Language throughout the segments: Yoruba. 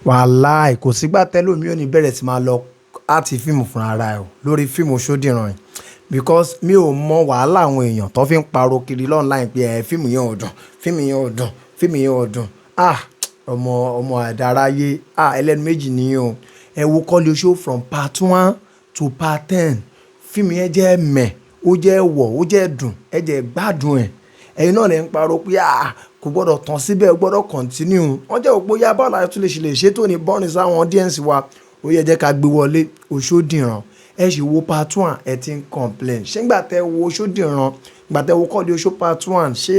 Wàláì kò sígbà tẹ́lòmí ò ní bẹ̀rẹ̀ sí máa lọ láti fíìmù fúnra ara ẹ̀ o lórí fíìmù Ṣódìran yìí because mi ò mọ wàhálà àwọn èèyàn tó fi ń pariwo kiri online pé fíìmù yẹn ò dùn fíìmù yẹn ò dùn fíìmù yẹn ò dùn ọmọ àdáráyé ẹlẹ́nu méjì nìyẹn o ẹ wo Kọ́lé Oṣó from part 1 to part 10 fíìmù yẹn jẹ́ mẹ̀ ó jẹ́ wọ̀ ó jẹ́ dùn ẹ jẹ́ gbádùn ẹ̀ ẹ̀yin náà lè ń pariwo pé kò gbọ́dọ̀ tán síbẹ̀ ó gbọ́dọ̀ continue wọ́n jẹ́ òpó yá bọ́ọ̀lù àti lè ṣe tó ní bọ́ọ̀nì sáwọn audience wa ó yẹ jẹ́ ká gbé wọlé Òṣódìran ẹ sì wo part 1 ẹ ti ń complain ṣé gbà tẹ wo Òṣódìran gbà tẹ wo Kọ́lé Oṣó part 1 ṣé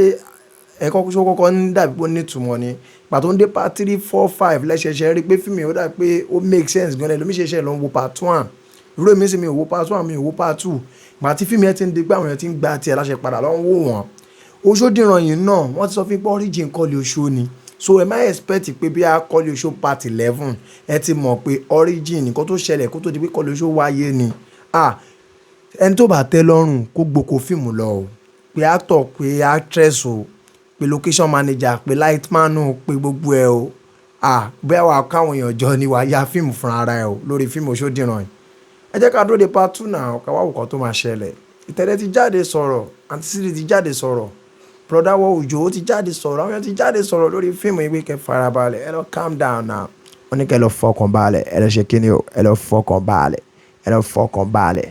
ẹ kọ́kọ́ ń dàbí pé ó ní ìtumọ̀ ni gbà tó ń dé part 3 4 5 lẹ́sẹ̀ṣẹ̀ rí pé fíìmù yẹn ó dàbí pé ó make sense gan-an lómi ṣẹ̀ṣẹ̀ ló ń wo part 1 irú èmi sì mi ò wo part 1 mi ò wo part 2 gbà tí fíìmù yẹn ti ń di pé àwọn yẹn ti ń gba tiẹ̀ láṣẹ padà lọ́n wò wọ́n Òṣódìran yìí náà wọ́n ti sọ fún pé origin Kọ́lé Oṣó ni so ẹ má expect pé bí a Kọ́lé Oṣó part 11 ẹ ti mọ̀ pé origin nǹkan tó ṣẹlẹ̀ kó tó di pé Kọ́lé Oṣó wáyé ni ẹni tó bá tẹ́ lọ́rùn kó gboko fíìmù lọ o pé actor pé actress o pé location manager pé lightman o pé gbogbo ẹ o bẹ́ẹ̀ wà káwọn èèyàn jọ ni wàá ya fíìmù fúnra ara ẹ o lórí fíìmù Òṣódìran yìí ẹ jẹ́ ká dúró de part 2 náà ká wá wò kán tó máa ṣẹlẹ̀ ìtẹ̀lẹ̀ ti jáde sọ̀rọ̀ àǹtí Sídì ti jáde sọ̀rọ̀ broda wọ Òjó ó ti jáde sọ̀rọ̀ àwọn yẹn ti jáde sọ̀rọ̀ lórí fíìmù yìí pé kẹ́ farabalẹ̀ ẹ lọ calm down now wọ́n ní kẹ́ lọ fọkàn balẹ̀ ẹ lọ ṣe kíni o ẹ lọ fọkàn balẹ̀ ẹ lọ fọkàn balẹ̀.